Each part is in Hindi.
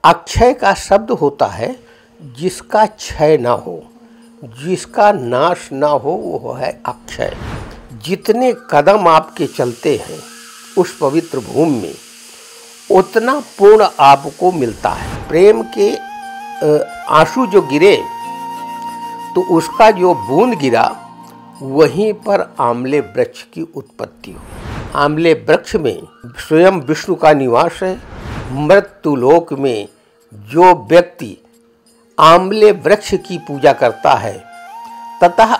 अक्षय का शब्द होता है जिसका क्षय ना हो, जिसका नाश ना हो, वो है अक्षय। जितने कदम आपके चलते हैं उस पवित्र भूमि में, उतना पूर्ण आपको मिलता है। प्रेम के आंसू जो गिरे तो उसका जो बूंद गिरा, वहीं पर आमले वृक्ष की उत्पत्ति हुई। आमले वृक्ष में स्वयं विष्णु का निवास है। मृत्युलोक में जो व्यक्ति आमले वृक्ष की पूजा करता है तथा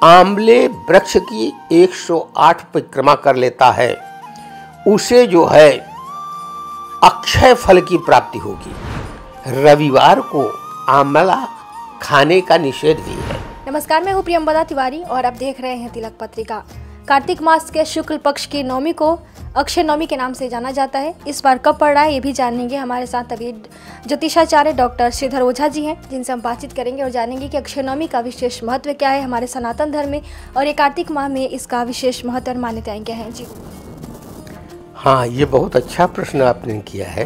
आमले वृक्ष की 108 परिक्रमा कर लेता है, उसे जो है अक्षय फल की प्राप्ति होगी। रविवार को आंवला खाने का निषेध भी है। नमस्कार, मैं हूँ प्रियंवदा तिवारी और आप देख रहे हैं तिलक पत्रिका। कार्तिक मास के शुक्ल पक्ष की नवमी को अक्षय नवमी के नाम से जाना जाता है। इस बार कब पड़ रहा है ये भी जानेंगे। हमारे साथ अभी ज्योतिषाचार्य डॉक्टर श्रीधर ओझा जी हैं, जिनसे हम बातचीत करेंगे और जानेंगे कि अक्षय नवमी का विशेष महत्व क्या है हमारे सनातन धर्म में, और ये कार्तिक माह में इसका विशेष महत्व और मान्यताएं क्या हैं। जी हाँ, ये बहुत अच्छा प्रश्न आपने किया है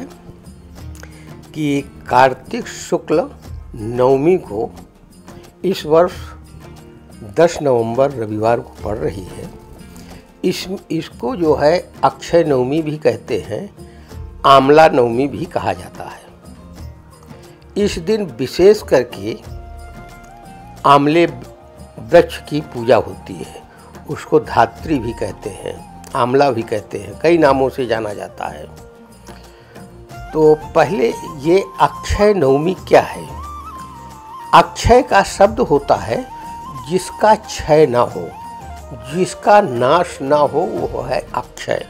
कि कार्तिक शुक्ल नवमी को इस वर्ष 10 नवंबर रविवार को पड़ रही है। इसको जो है अक्षय नवमी भी कहते हैं, आंवला नवमी भी कहा जाता है। इस दिन विशेष करके आंवले वृक्ष की पूजा होती है। उसको धात्री भी कहते हैं, आंवला भी कहते हैं, कई नामों से जाना जाता है। तो पहले ये अक्षय नवमी क्या है? अक्षय का शब्द होता है जिसका क्षय ना हो, जिसका नाश ना हो, वो है अक्षय।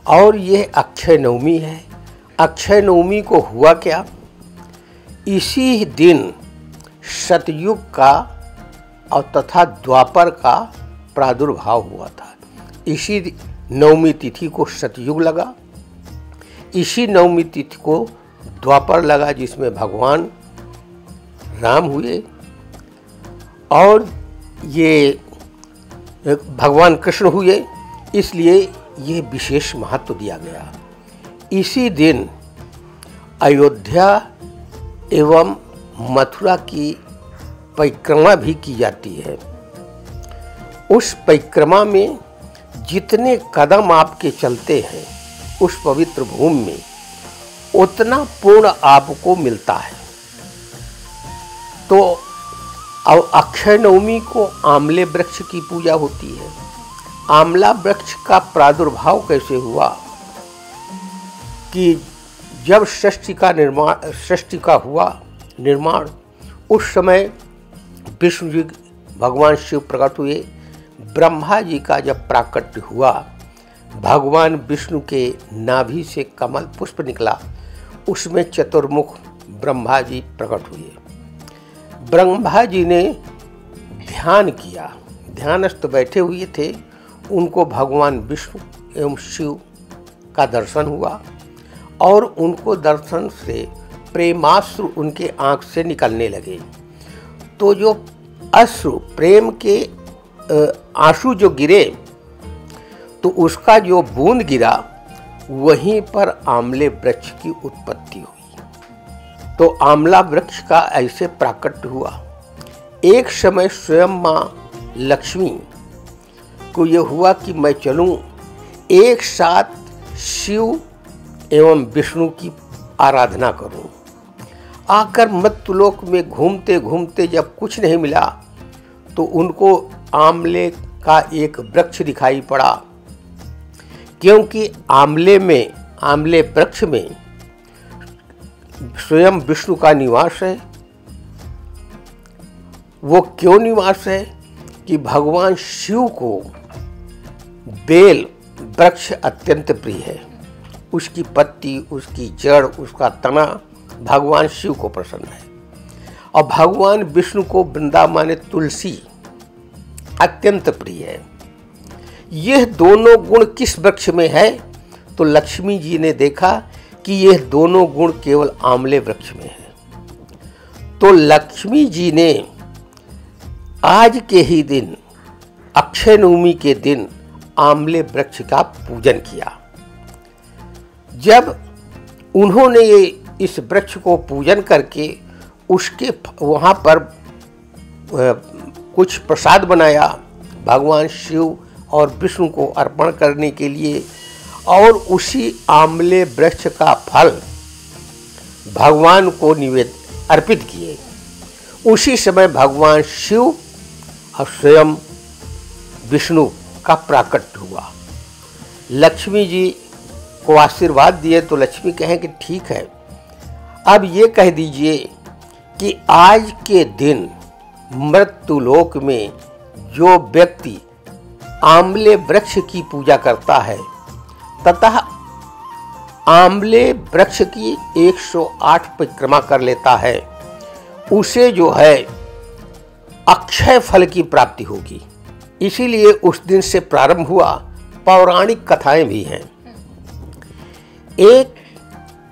और ये अक्षय नवमी है। अक्षय नवमी को हुआ क्या? इसी दिन सतयुग का और तथा द्वापर का प्रादुर्भाव हुआ था। इसी नवमी तिथि को सतयुग लगा, इसी नवमी तिथि को द्वापर लगा, जिसमें भगवान राम हुए और ये भगवान कृष्ण हुए। इसलिए ये विशेष महत्व दिया गया। इसी दिन अयोध्या एवं मथुरा की परिक्रमा भी की जाती है। उस परिक्रमा में जितने कदम आपके चलते हैं उस पवित्र भूमि में, उतना पूर्ण आपको मिलता है। तो और अक्षय नवमी को आंवले वृक्ष की पूजा होती है। आंवला वृक्ष का प्रादुर्भाव कैसे हुआ कि जब सृष्टि का हुआ निर्माण, उस समय विष्णु जी भगवान शिव प्रकट हुए। ब्रह्मा जी का जब प्राकट्य हुआ, भगवान विष्णु के नाभि से कमल पुष्प निकला, उसमें चतुर्मुख ब्रह्मा जी प्रकट हुए। ब्रह्मा जी ने ध्यान किया, ध्यानस्थ बैठे हुए थे। उनको भगवान विष्णु एवं शिव का दर्शन हुआ और उनको दर्शन से प्रेमाश्रु उनके आँख से निकलने लगे। तो जो अश्रु, प्रेम के आंसू जो गिरे, तो उसका जो बूंद गिरा, वहीं पर आंवले वृक्ष की उत्पत्ति हुई। तो आंवला वृक्ष का ऐसे प्राकट्य हुआ। एक समय स्वयं माँ लक्ष्मी को यह हुआ कि मैं चलूं, एक साथ शिव एवं विष्णु की आराधना करूं। आकर मृत्युलोक में घूमते घूमते जब कुछ नहीं मिला, तो उनको आंवले का एक वृक्ष दिखाई पड़ा, क्योंकि आंवले वृक्ष में स्वयं विष्णु का निवास है। वो क्यों निवास है कि भगवान शिव को बेल वृक्ष अत्यंत प्रिय है। उसकी पत्ती, उसकी जड़, उसका तना भगवान शिव को प्रसन्न है। और भगवान विष्णु को वृंदावन तुलसी अत्यंत प्रिय है। यह दोनों गुण किस वृक्ष में है? तो लक्ष्मी जी ने देखा कि यह दोनों गुण केवल आंवले वृक्ष में है। तो लक्ष्मी जी ने आज के ही दिन, अक्षय नवमी के दिन, आंवले वृक्ष का पूजन किया। जब उन्होंने ये इस वृक्ष को पूजन करके उसके वहाँ पर कुछ प्रसाद बनाया भगवान शिव और विष्णु को अर्पण करने के लिए, और उसी आंवले वृक्ष का फल भगवान को अर्पित किए। उसी समय भगवान शिव और स्वयं विष्णु का प्राकट्य हुआ। लक्ष्मी जी को आशीर्वाद दिए तो लक्ष्मी कहें कि ठीक है, अब ये कह दीजिए कि आज के दिन मृत्युलोक में जो व्यक्ति आंवले वृक्ष की पूजा करता है तथा आंवले वृक्ष की 108 परिक्रमा कर लेता है, उसे जो है अक्षय फल की प्राप्ति होगी। इसीलिए उस दिन से प्रारंभ हुआ। पौराणिक कथाएं भी हैं। एक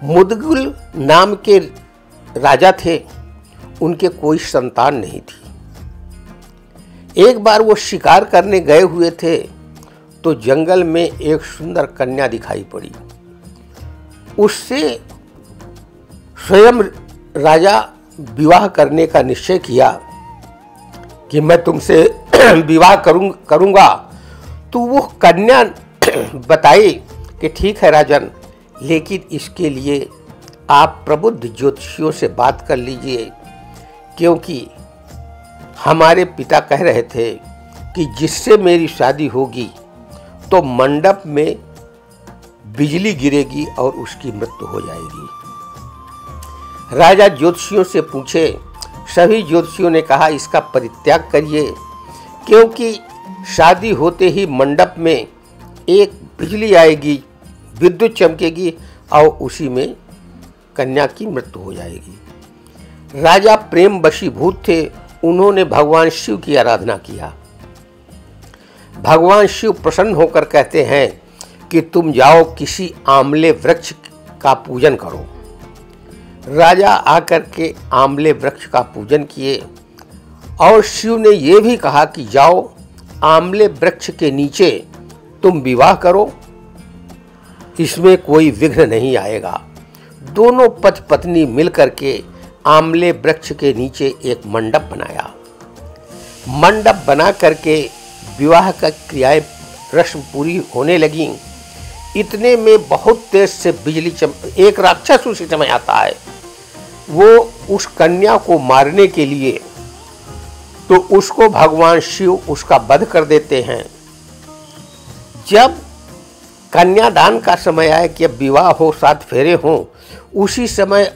मुदगल नाम के राजा थे, उनके कोई संतान नहीं थी। एक बार वो शिकार करने गए हुए थे तो जंगल में एक सुंदर कन्या दिखाई पड़ी। उससे स्वयं राजा विवाह करने का निश्चय किया कि मैं तुमसे विवाह करूंगा। तो वो कन्या बताई कि ठीक है राजन, लेकिन इसके लिए आप प्रबुद्ध ज्योतिषियों से बात कर लीजिए, क्योंकि हमारे पिता कह रहे थे कि जिससे मेरी शादी होगी तो मंडप में बिजली गिरेगी और उसकी मृत्यु हो जाएगी। राजा ज्योतिषियों से पूछे। सभी ज्योतिषियों ने कहा इसका परित्याग करिए, क्योंकि शादी होते ही मंडप में एक बिजली आएगी, विद्युत चमकेगी और उसी में कन्या की मृत्यु हो जाएगी। राजा प्रेम वशीभूत थे। उन्होंने भगवान शिव की आराधना किया। भगवान शिव प्रसन्न होकर कहते हैं कि तुम जाओ किसी आंवले वृक्ष का पूजन करो। राजा आकर के आंवले वृक्ष का पूजन किए और शिव ने यह भी कहा कि जाओ आंवले वृक्ष के नीचे तुम विवाह करो, इसमें कोई विघ्न नहीं आएगा। दोनों पति पत्नी मिलकर के आंवले वृक्ष के नीचे एक मंडप बनाया। मंडप बना करके विवाह का क्रियाएं रस्म पूरी होने लगी। इतने में बहुत तेज से बिजली एक राक्षस उसी समय आता है। वो उस कन्या को मारने के लिए तो उसको भगवान शिव उसका वध कर देते हैं। जब कन्यादान का समय आए कि अब विवाह हो, 7 फेरे हों, उसी समय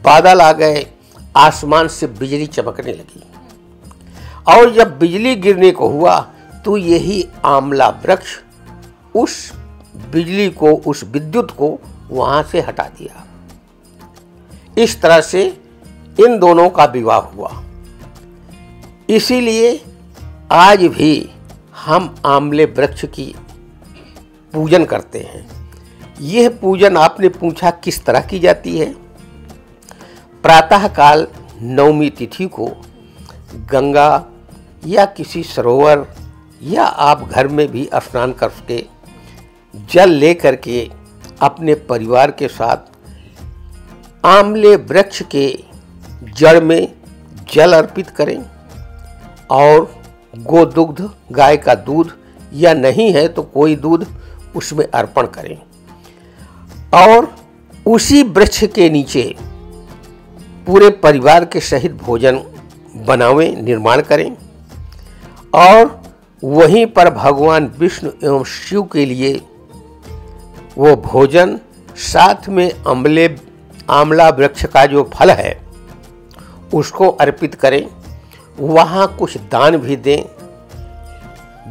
बादल आ गए, आसमान से बिजली चमकने लगी और जब बिजली गिरने को हुआ तो यही आंवला वृक्ष उस बिजली को, उस विद्युत को वहां से हटा दिया। इस तरह से इन दोनों का विवाह हुआ। इसीलिए आज भी हम आंवले वृक्ष की पूजन करते हैं। यह पूजन आपने पूछा किस तरह की जाती है। प्रातःकाल नवमी तिथि को गंगा या किसी सरोवर या आप घर में भी स्नान करके जल ले करके अपने परिवार के साथ आंवले वृक्ष के जड़ में जल अर्पित करें और गोदुग्ध, गाय का दूध या नहीं है तो कोई दूध उसमें अर्पण करें और उसी वृक्ष के नीचे पूरे परिवार के सहित भोजन बनावें, निर्माण करें और वहीं पर भगवान विष्णु एवं शिव के लिए वो भोजन, साथ में आंवला वृक्ष का जो फल है उसको अर्पित करें। वहाँ कुछ दान भी दें,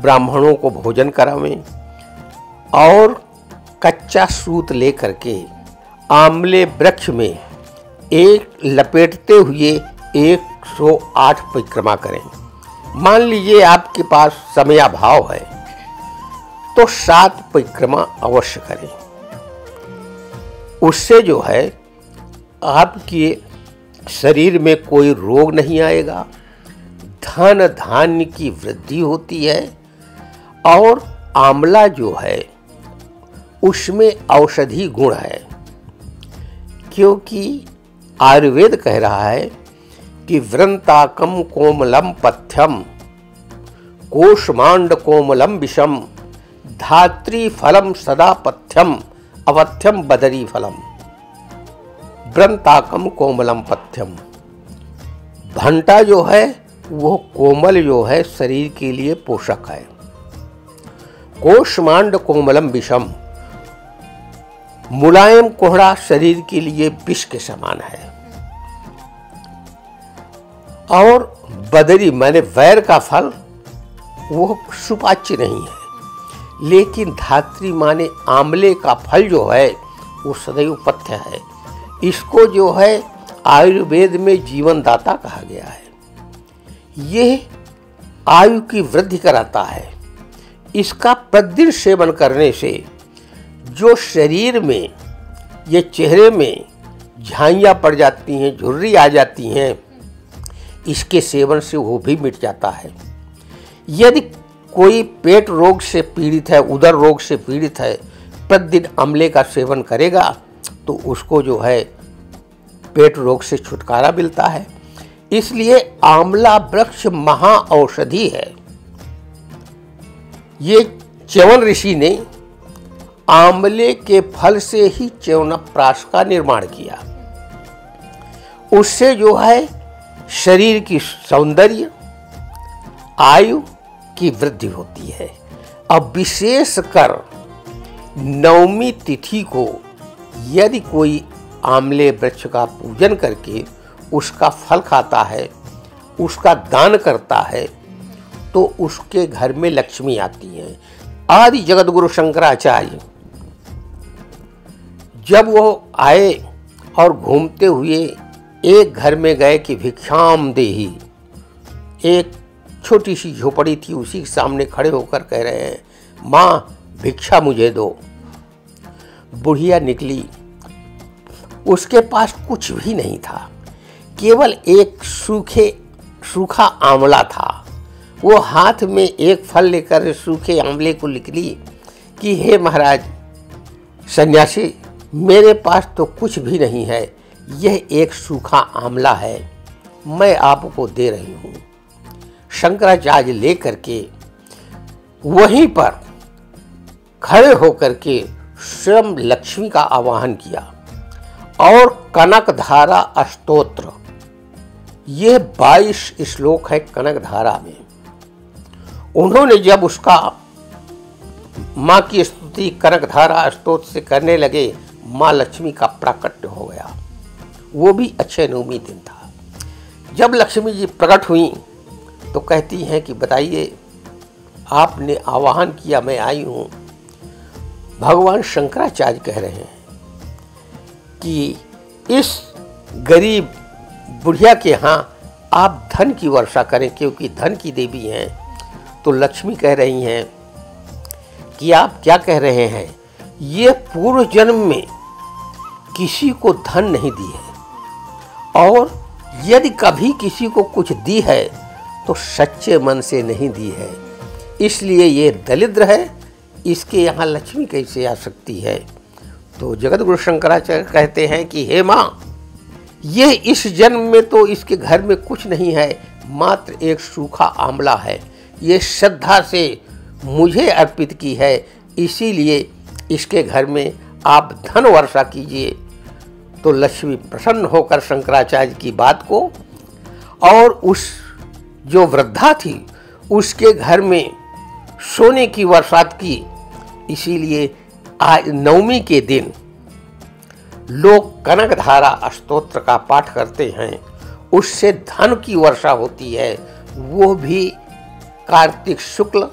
ब्राह्मणों को भोजन करावें और कच्चा सूत लेकर के आंवले वृक्ष में एक लपेटते हुए 108 परिक्रमा करें। मान लीजिए आपके पास समयाभाव है तो 7 परिक्रमा अवश्य करें। उससे जो है आपके शरीर में कोई रोग नहीं आएगा, धन धान्य की वृद्धि होती है और आंवला जो है उसमें औषधि गुण है। क्योंकि आयुर्वेद कह रहा है कि वृंताकम कोमलम पथ्यम कोशमांड कोमलम विषम धात्री फलम सदा पथ्यम अवथ्यम बदरी फलम। वृंताकम कोमलम पथ्यम, भंटा जो है वो कोमल जो है शरीर के लिए पोषक है। कोशमांड कोमलम विषम, मुलायम कोहड़ा शरीर के लिए विष के समान है। और बदरी माने वैर का फल वो सुपाच्य नहीं है, लेकिन धात्री माने आंवले का फल जो है वो सदैव पथ्य है। इसको जो है आयुर्वेद में जीवनदाता कहा गया है। ये आयु की वृद्धि कराता है। इसका प्रतिदिन सेवन करने से जो शरीर में ये चेहरे में झाइयाँ पड़ जाती हैं, झुर्री आ जाती हैं, इसके सेवन से वो भी मिट जाता है। यदि कोई पेट रोग से पीड़ित है, उदर रोग से पीड़ित है, प्रतिदिन आंवले का सेवन करेगा तो उसको जो है पेट रोग से छुटकारा मिलता है। इसलिए आंवला वृक्ष महा औषधि है। ये च्यवन ऋषि ने आंवले के फल से ही च्यवनप्राश का निर्माण किया। उससे जो है शरीर की सौंदर्य, आयु की वृद्धि होती है। अब विशेषकर नवमी तिथि को यदि कोई आंवले वृक्ष का पूजन करके उसका फल खाता है, उसका दान करता है, तो उसके घर में लक्ष्मी आती है। आदि जगत गुरु शंकराचार्य जब वो आए और घूमते हुए एक घर में गए कि भिक्षाम देहि, एक छोटी सी झोपड़ी थी, उसी के सामने खड़े होकर कह रहे हैं, माँ भिक्षा मुझे दो। बुढ़िया निकली, उसके पास कुछ भी नहीं था, केवल एक सूखा आंवला था। वो हाथ में एक फल लेकर सूखे आंवले को निकली कि हे महाराज सन्यासी, मेरे पास तो कुछ भी नहीं है, यह एक सूखा आंवला है, मैं आपको दे रही हूँ। शंकराचार्य लेकर के वहीं पर खड़े होकर के स्वयं लक्ष्मी का आवाहन किया और कनकधारा अष्टोत्र, ये 22 श्लोक है कनकधारा में। उन्होंने जब उसका माँ की स्तुति कनकधारा अष्टोत्र से करने लगे, माँ लक्ष्मी का प्राकट्य हो गया। वो भी अक्षय नवमी दिन था। जब लक्ष्मी जी प्रकट हुई तो कहती हैं कि बताइए, आपने आवाहन किया, मैं आई हूँ। भगवान शंकराचार्य कह रहे हैं कि इस गरीब बुढ़िया के यहाँ आप धन की वर्षा करें, क्योंकि धन की देवी हैं। तो लक्ष्मी कह रही हैं कि आप क्या कह रहे हैं, ये पूर्व जन्म में किसी को धन नहीं दी है, और यदि कभी किसी को कुछ दी है तो सच्चे मन से नहीं दी है, इसलिए ये दरिद्र है, इसके यहाँ लक्ष्मी कैसे आ सकती है। तो जगत गुरु शंकराचार्य कहते हैं कि हे माँ, ये इस जन्म में तो इसके घर में कुछ नहीं है, मात्र एक सूखा आंवला है, ये श्रद्धा से मुझे अर्पित की है, इसीलिए इसके घर में आप धन वर्षा कीजिए। तो लक्ष्मी प्रसन्न होकर शंकराचार्य की बात को, और उस जो वृद्धा थी उसके घर में सोने की वर्षात की। इसीलिए आज नवमी के दिन लोग कनकधारा अष्टोत्र का पाठ करते हैं, उससे धन की वर्षा होती है। वो भी कार्तिक शुक्ल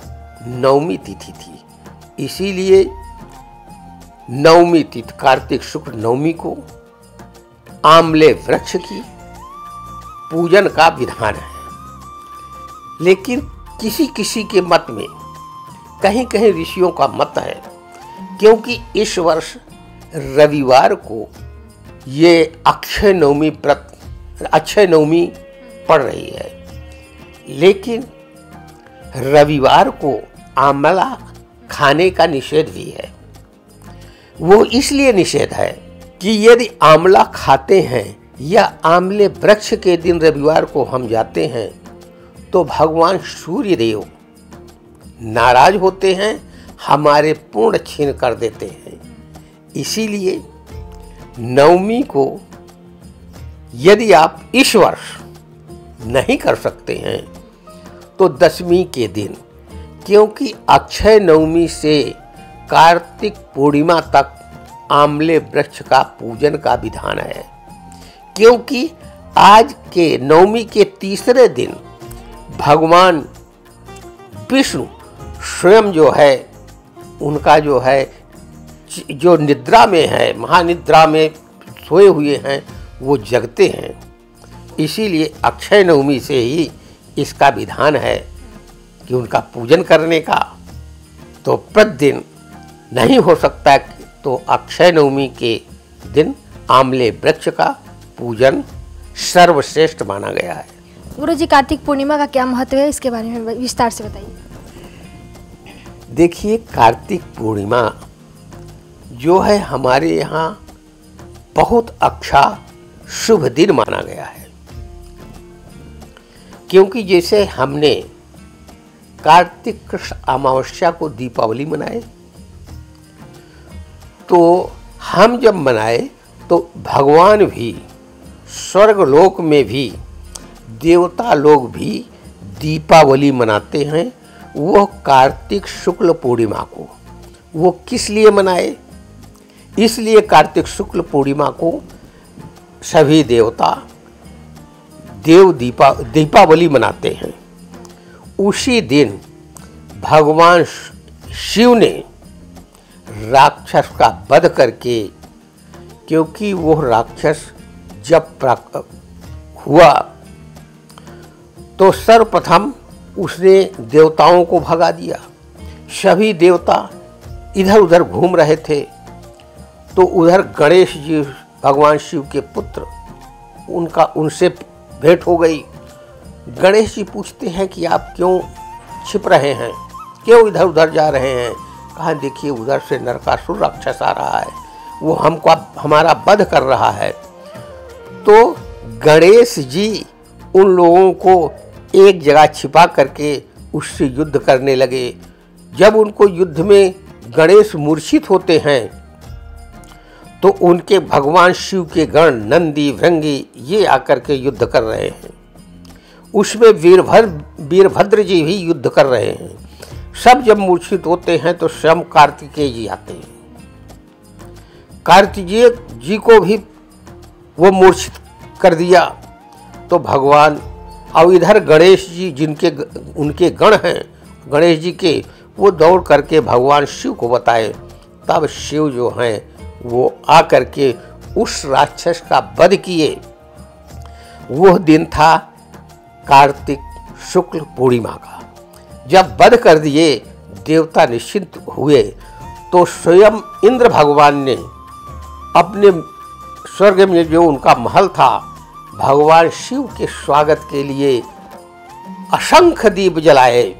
नवमी तिथि थी, इसीलिए नवमी तिथि कार्तिक शुक्ल नवमी को आंवले वृक्ष की पूजन का विधान है। लेकिन किसी किसी के मत में, कहीं कहीं ऋषियों का मत है, क्योंकि इस वर्ष रविवार को ये अक्षय नवमी पड़ रही है, लेकिन रविवार को आंवला खाने का निषेध भी है। वो इसलिए निषेध है कि यदि आंवला खाते हैं या आंवले वृक्ष के दिन रविवार को हम जाते हैं तो भगवान सूर्य देव नाराज होते हैं, हमारे पूर्ण छीन कर देते हैं। इसीलिए नवमी को यदि आप इस वर्ष नहीं कर सकते हैं तो दशमी के दिन, क्योंकि अक्षय नवमी से कार्तिक पूर्णिमा तक आंवले वृक्ष का पूजन का विधान है, क्योंकि आज के नवमी के तीसरे दिन भगवान विष्णु स्वयं जो है उनका जो है जो निद्रा में है, महानिद्रा में सोए हुए हैं, वो जगते हैं। इसीलिए अक्षय नवमी से ही इसका विधान है कि उनका पूजन करने का। तो प्रतिदिन नहीं हो सकता, तो अक्षय नवमी के दिन आंवले वृक्ष का पूजन सर्वश्रेष्ठ माना गया है। गुरुजी, कार्तिक पूर्णिमा का क्या महत्व है, इसके बारे में विस्तार से बताइए। देखिए, कार्तिक पूर्णिमा जो है हमारे यहाँ बहुत अच्छा शुभ दिन माना गया है, क्योंकि जैसे हमने कार्तिक कृष्ण अमावस्या को दीपावली मनाए, तो हम जब मनाए तो भगवान भी स्वर्ग लोक में भी देवता लोग भी दीपावली मनाते हैं, वो कार्तिक शुक्ल पूर्णिमा को। वो किस लिए मनाए? इसलिए कार्तिक शुक्ल पूर्णिमा को सभी देवता दीपावली मनाते हैं। उसी दिन भगवान शिव ने राक्षस का वध करके, क्योंकि वो राक्षस जब हुआ तो सर्वप्रथम उसने देवताओं को भगा दिया। सभी देवता इधर उधर घूम रहे थे, तो उधर गणेश जी भगवान शिव के पुत्र, उनसे भेंट हो गई। गणेश जी पूछते हैं कि आप क्यों छिप रहे हैं, क्यों इधर उधर जा रहे हैं? कहा, देखिए उधर से नरकासुर राक्षस आ रहा है, वो हमको हमारा वध कर रहा है। तो गणेश जी उन लोगों को एक जगह छिपा करके उससे युद्ध करने लगे। जब उनको युद्ध में गणेश मूर्छित होते हैं तो उनके भगवान शिव के गण नंदी भृंगी ये आकर के युद्ध कर रहे हैं। उसमें वीरभद्र जी भी युद्ध कर रहे हैं। सब जब मूर्छित होते हैं तो स्वयं कार्तिकेय जी आते हैं। कार्तिकेय जी को भी वो मूर्छित कर दिया। तो भगवान, और इधर गणेश जी जिनके उनके गण हैं गणेश जी के, वो दौड़ करके भगवान शिव को बताए। तब शिव जो हैं वो आ करके उस राक्षस का वध किए। वह दिन था कार्तिक शुक्ल पूर्णिमा का। जब वध कर दिए, देवता निश्चिंत हुए, तो स्वयं इंद्र भगवान ने अपने स्वर्ग में जो उनका महल था, भगवान शिव के स्वागत के लिए असंख्य दीप जलाए।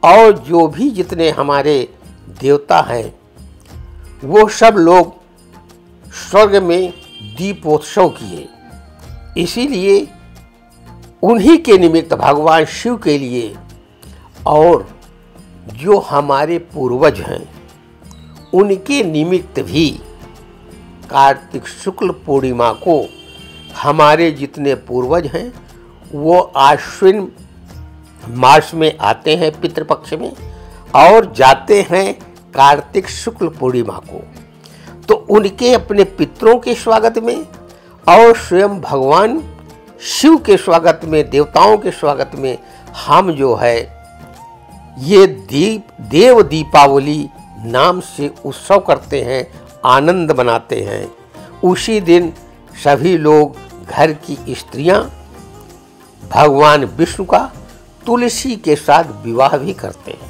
और जो भी जितने हमारे देवता हैं वो सब लोग स्वर्ग में दीपोत्सव किए। इसीलिए उन्हीं के निमित्त भगवान शिव के लिए और जो हमारे पूर्वज हैं उनके निमित्त भी कार्तिक शुक्ल पूर्णिमा को हमारे जितने पूर्वज हैं वो आश्विन मास में आते हैं पितृपक्ष में और जाते हैं कार्तिक शुक्ल पूर्णिमा को। तो उनके अपने पितरों के स्वागत में और स्वयं भगवान शिव के स्वागत में, देवताओं के स्वागत में हम जो है ये देव दीपावली नाम से उत्सव करते हैं, आनंद मनाते हैं। उसी दिन सभी लोग, घर की स्त्रियां भगवान विष्णु का तुलसी के साथ विवाह भी करते हैं।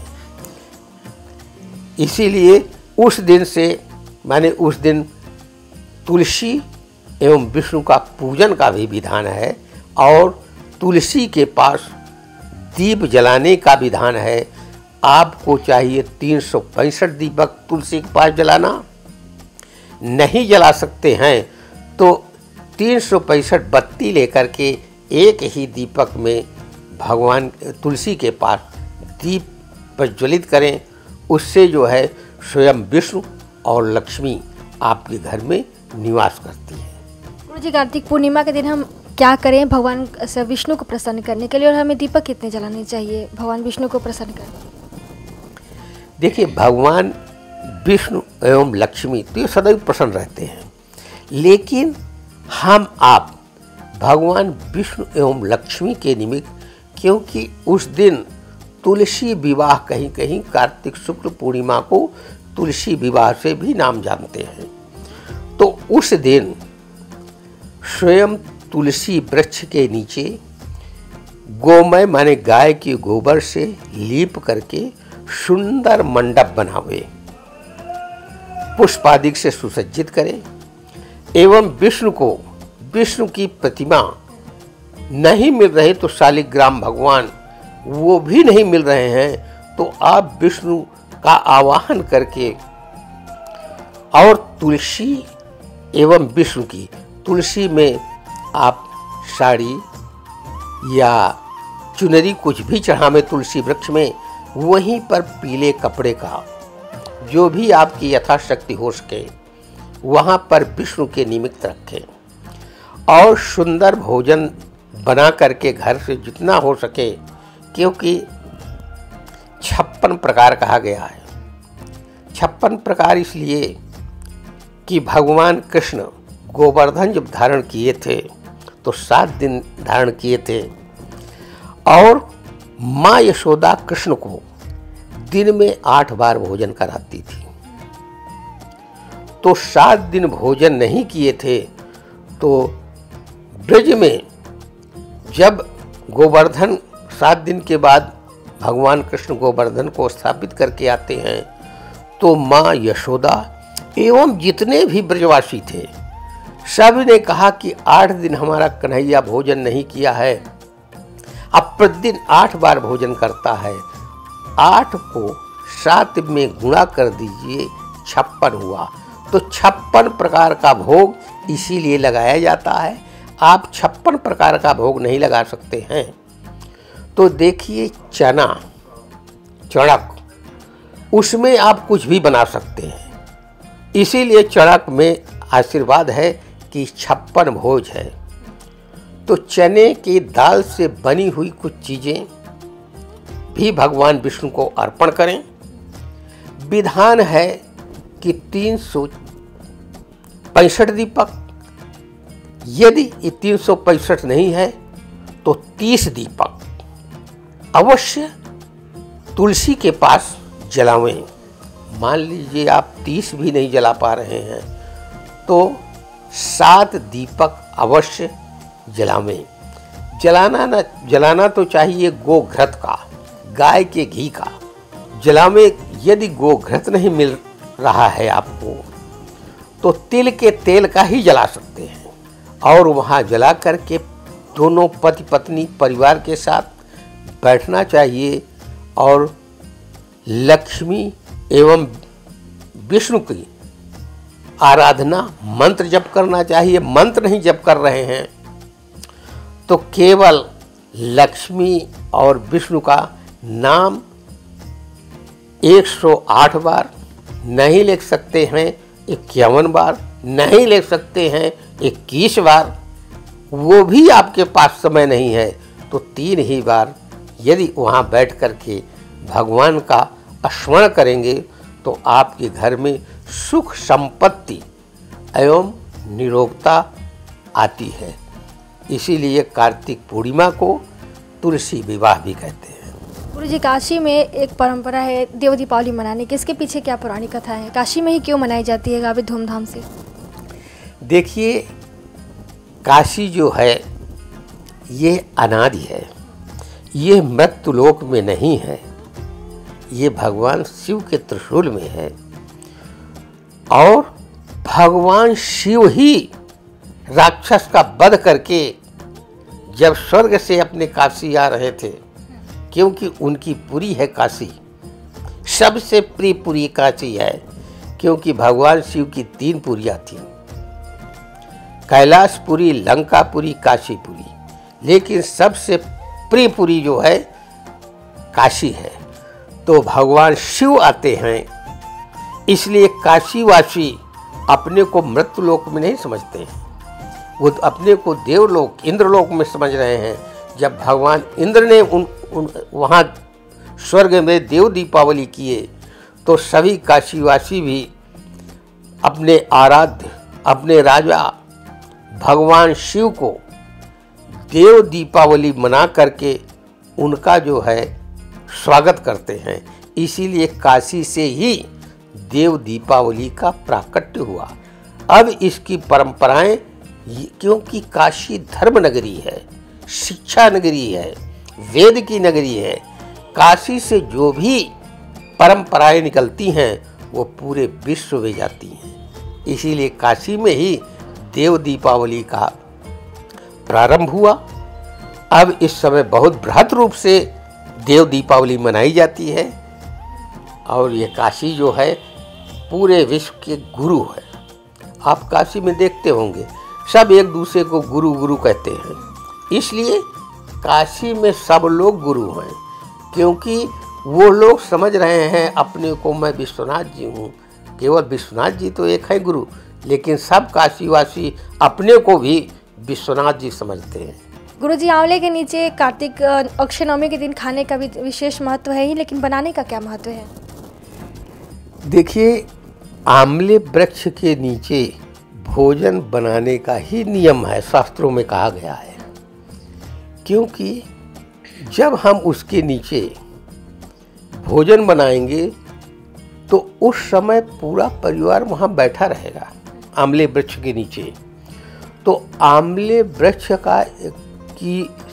इसीलिए उस दिन से माने उस दिन तुलसी एवं विष्णु का पूजन का भी विधान है और तुलसी के पास दीप जलाने का विधान है। आपको चाहिए 365 दीपक तुलसी के पास जलाना। नहीं जला सकते हैं तो 365 बत्ती लेकर के एक ही दीपक में भगवान तुलसी के पास दीप प्रज्वलित करें। उससे जो है स्वयं विष्णु और लक्ष्मी आपके घर में निवास करती है। गुरुजी, कार्तिक पूर्णिमा के दिन हम क्या करें भगवान से विष्णु को प्रसन्न करने के लिए, और हमें दीपक कितने जलाने चाहिए भगवान विष्णु को प्रसन्न करने? देखिए, भगवान विष्णु एवं लक्ष्मी तो ये सदैव प्रसन्न रहते हैं, लेकिन हम आप भगवान विष्णु एवं लक्ष्मी के निमित्त, क्योंकि उस दिन तुलसी विवाह कहीं कहीं कार्तिक शुक्ल पूर्णिमा को तुलसी विवाह से भी नाम जानते हैं, तो उस दिन स्वयं तुलसी वृक्ष के नीचे गोमय माने गाय के गोबर से लीप करके सुंदर मंडप बनावे, पुष्पादिक से सुसज्जित करें एवं विष्णु की प्रतिमा नहीं मिल रहे तो शालिग्राम भगवान वो भी नहीं मिल रहे हैं, तो आप विष्णु का आवाहन करके और तुलसी एवं विष्णु की, तुलसी में आप साड़ी या चुनरी कुछ भी चढ़ावें तुलसी वृक्ष में, वहीं पर पीले कपड़े का जो भी आपकी यथाशक्ति हो सके वहाँ पर विष्णु के निमित्त रखें और सुंदर भोजन बना करके घर से जितना हो सके, क्योंकि 56 प्रकार कहा गया है। 56 प्रकार इसलिए कि भगवान कृष्ण गोवर्धन जब धारण किए थे तो 7 दिन धारण किए थे और माँ यशोदा कृष्ण को दिन में 8 बार भोजन कराती थी, तो 7 दिन भोजन नहीं किए थे। तो ब्रज में जब गोवर्धन 7 दिन के बाद भगवान कृष्ण गोवर्धन को स्थापित करके आते हैं, तो माँ यशोदा एवं जितने भी ब्रजवासी थे सब ने कहा कि 8 दिन हमारा कन्हैया भोजन नहीं किया है, अब प्रतिदिन 8 बार भोजन करता है, 8 को 7 में गुणा कर दीजिए, 56 हुआ। तो 56 प्रकार का भोग इसीलिए लगाया जाता है। आप 56 प्रकार का भोग नहीं लगा सकते हैं। तो देखिए, चणक उसमें आप कुछ भी बना सकते हैं, इसीलिए चणक में आशीर्वाद है कि 56 भोज है। तो चने की दाल से बनी हुई कुछ चीज़ें भी भगवान विष्णु को अर्पण करें। विधान है कि 365 दीपक, यदि ये 365 नहीं है तो 30 दीपक अवश्य तुलसी के पास जलावें। मान लीजिए आप 30 भी नहीं जला पा रहे हैं तो 7 दीपक अवश्य जलावें। जलाना तो चाहिए गोघृत का, गाय के घी का जलावें। यदि गोघृत नहीं मिल रहा है आपको तो तिल के तेल का ही जला सकते हैं और वहाँ जला करके दोनों पति पत्नी परिवार के साथ बैठना चाहिए और लक्ष्मी एवं विष्णु की आराधना मंत्र जप करना चाहिए। मंत्र नहीं जप कर रहे हैं तो केवल लक्ष्मी और विष्णु का नाम 108 बार नहीं लिख सकते हैं, 51 बार नहीं लिख सकते हैं, 21 बार, वो भी आपके पास समय नहीं है तो 3 ही बार यदि वहाँ बैठ कर के भगवान का स्मरण करेंगे तो आपके घर में सुख संपत्ति एवं निरोगता आती है। इसीलिए कार्तिक पूर्णिमा को तुलसी विवाह भी कहते हैं। गुरुजी, काशी में एक परंपरा है देव दीपावली मनाने की, इसके पीछे क्या पुरानी कथा है? काशी में ही क्यों मनाई जाती है काफ़ी धूमधाम से? देखिए, काशी जो है ये अनादि है, ये मृत्युलोक में नहीं है, ये भगवान शिव के त्रिशूल में है और भगवान शिव ही राक्षस का वध करके जब स्वर्ग से अपने काशी आ रहे थे, क्योंकि उनकी पुरी है काशी, सबसे प्रिय पुरी काशी है, क्योंकि भगवान शिव की 3 पुरियाँ थीं, कैलाशपुरी, लंकापुरी, काशीपुरी, लेकिन सबसे प्रियपुरी जो है काशी है। तो भगवान शिव आते हैं, इसलिए काशीवासी अपने को मृत्युलोक में नहीं समझते हैं, वो अपने को देवलोक, इंद्रलोक में समझ रहे हैं। जब भगवान इंद्र ने वहाँ स्वर्ग में देव दीपावली किए तो सभी काशीवासी भी अपने आराध्य, अपने राजा भगवान शिव को देव दीपावली मना करके उनका जो है स्वागत करते हैं। इसीलिए काशी से ही देव दीपावली का प्राकट्य हुआ। अब इसकी परंपराएं, क्योंकि काशी धर्म नगरी है, शिक्षा नगरी है, वेद की नगरी है, काशी से जो भी परंपराएं निकलती हैं वो पूरे विश्व में जाती हैं। इसीलिए काशी में ही देव दीपावली का प्रारंभ हुआ। अब इस समय बहुत बृहद रूप से देव दीपावली मनाई जाती है और ये काशी जो है पूरे विश्व के गुरु है। आप काशी में देखते होंगे सब एक दूसरे को गुरु गुरु कहते हैं, इसलिए काशी में सब लोग गुरु हैं, क्योंकि वो लोग समझ रहे हैं अपने को मैं विश्वनाथ जी हूँ। केवल विश्वनाथ जी तो एक है गुरु, लेकिन सब काशीवासी अपने को भी विश्वनाथ जी समझते हैं। गुरुजी, आंवले के नीचे कार्तिक अक्षय नवमी के दिन खाने का भी विशेष महत्व है ही, लेकिन बनाने का क्या महत्व है? देखिए, आंवले वृक्ष के नीचे भोजन बनाने का ही नियम है, शास्त्रों में कहा गया है। क्योंकि जब हम उसके नीचे भोजन बनाएंगे तो उस समय पूरा परिवार वहाँ बैठा रहेगा आंवले वृक्ष के नीचे। तो आंवले वृक्ष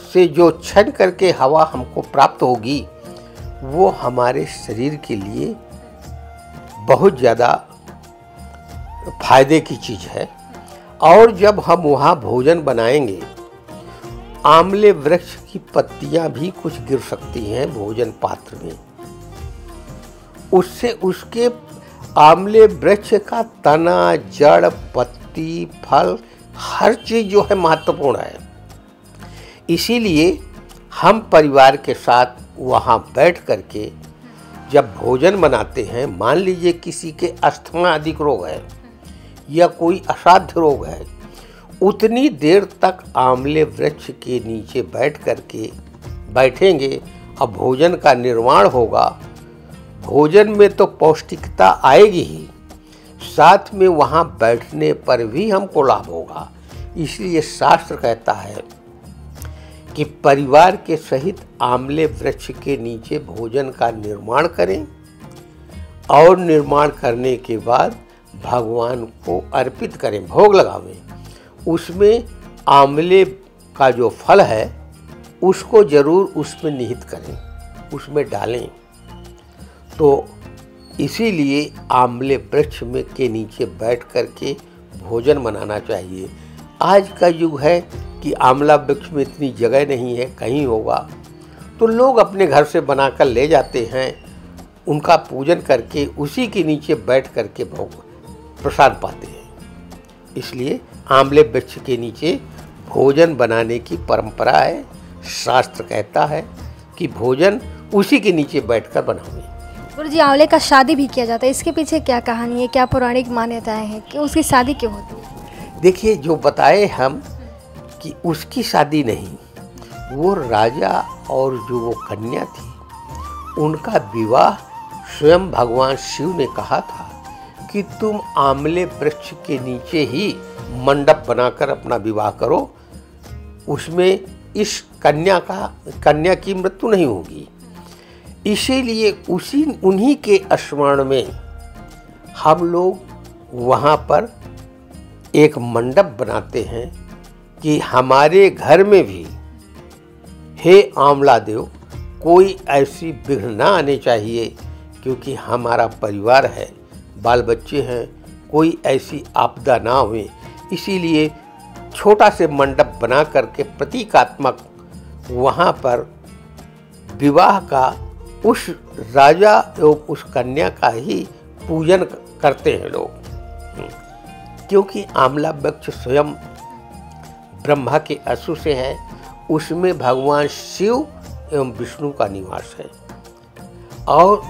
से जो छन करके हवा हमको प्राप्त होगी वो हमारे शरीर के लिए बहुत ज़्यादा फायदे की चीज़ है। और जब हम वहाँ भोजन बनाएंगे, आंवले वृक्ष की पत्तियाँ भी कुछ गिर सकती हैं भोजन पात्र में, उससे उसके आंवले वृक्ष का तना, जड़, पत्ती, फल, हर चीज़ जो है महत्वपूर्ण है। इसीलिए हम परिवार के साथ वहाँ बैठ करके जब भोजन बनाते हैं, मान लीजिए किसी के अस्थमा अधिक रोग है या कोई असाध्य रोग है, उतनी देर तक आंवले वृक्ष के नीचे बैठ करके बैठेंगे और भोजन का निर्माण होगा। भोजन में तो पौष्टिकता आएगी ही, साथ में वहाँ बैठने पर भी हमको लाभ होगा। इसलिए शास्त्र कहता है कि परिवार के सहित आंवले वृक्ष के नीचे भोजन का निर्माण करें और निर्माण करने के बाद भगवान को अर्पित करें, भोग लगावें। उसमें आंवले का जो फल है उसको जरूर उसमें निहित करें, उसमें डालें। तो इसीलिए आंवले वृक्ष में के नीचे बैठ करके भोजन बनाना चाहिए। आज का युग है कि आंवला वृक्ष में इतनी जगह नहीं है, कहीं होगा तो लोग अपने घर से बनाकर ले जाते हैं, उनका पूजन करके उसी के नीचे बैठ करके भोग प्रसाद पाते हैं। इसलिए आंवले वृक्ष के नीचे भोजन बनाने की परंपरा है। शास्त्र कहता है कि भोजन उसी के नीचे बैठकर बनाओ। गुरुजी, आंवले का शादी भी किया जाता है, इसके पीछे क्या कहानी है, क्या पौराणिक मान्यताएं हैं कि उसकी शादी क्यों होती है? देखिए, जो बताए हम कि उसकी शादी नहीं, वो राजा और जो वो कन्या थी उनका विवाह स्वयं भगवान शिव ने कहा था कि तुम आंवले वृक्ष के नीचे ही मंडप बनाकर अपना विवाह करो, उसमें इस कन्या की मृत्यु नहीं होगी। इसीलिए उन्हीं के स्मरण में हम लोग वहाँ पर एक मंडप बनाते हैं कि हमारे घर में भी हे आंवला देव कोई ऐसी विघ्न ना आने चाहिए, क्योंकि हमारा परिवार है, बाल बच्चे हैं, कोई ऐसी आपदा ना हुए। इसीलिए छोटा से मंडप बना करके प्रतीकात्मक वहाँ पर विवाह का उस राजा एवं उस कन्या का ही पूजन करते हैं लोग, क्योंकि आंवला वृक्ष स्वयं ब्रह्मा के अश्रु से है, उसमें भगवान शिव एवं विष्णु का निवास है। और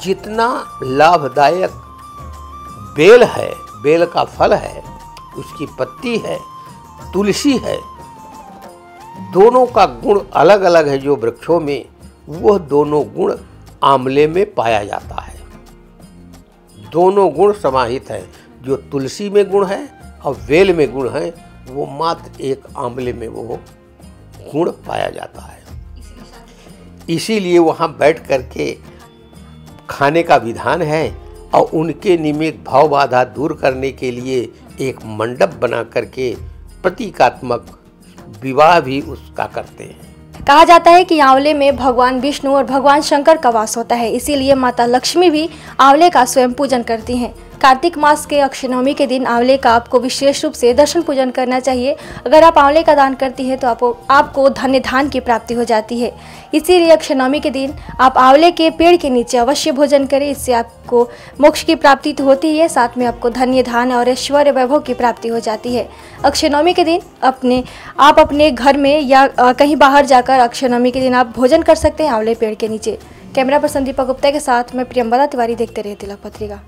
जितना लाभदायक बेल है, बेल का फल है, उसकी पत्ती है, तुलसी है, दोनों का गुण अलग अलग है। जो वृक्षों में, वह दोनों गुण आंवले में पाया जाता है। दोनों गुण समाहित हैं। जो तुलसी में गुण है और बेल में गुण है, वो मात्र एक आंवले में वो गुण पाया जाता है। इसीलिए वहाँ बैठ करके खाने का विधान है और उनके निमित्त भाव बाधा दूर करने के लिए एक मंडप बना करके प्रतीकात्मक विवाह भी उसका करते हैं। कहा जाता है कि आंवले में भगवान विष्णु और भगवान शंकर का वास होता है, इसीलिए माता लक्ष्मी भी आंवले का स्वयं पूजन करती हैं। कार्तिक मास के अक्षय नवमी के दिन आंवले का आपको विशेष रूप से दर्शन पूजन करना चाहिए। अगर आप आंवले का दान करती हैं तो आपको धन्य धान की प्राप्ति हो जाती है। इसीलिए अक्षय नवमी के दिन आप आंवले के पेड़ के नीचे अवश्य भोजन करें। इससे आपको मोक्ष की प्राप्ति तो होती ही है, साथ में आपको धन्य धान और ऐश्वर्य वैभव की प्राप्ति हो जाती है। अक्षय नवमी के दिन आप अपने घर में या कहीं बाहर जाकर अक्षय नवमी के दिन आप भोजन कर सकते हैं आंवले पेड़ के नीचे। कैमरा पर्सन दीपक गुप्ता के साथ मैं प्रियंवदा तिवारी, देखते रहे तिलक पत्रिका।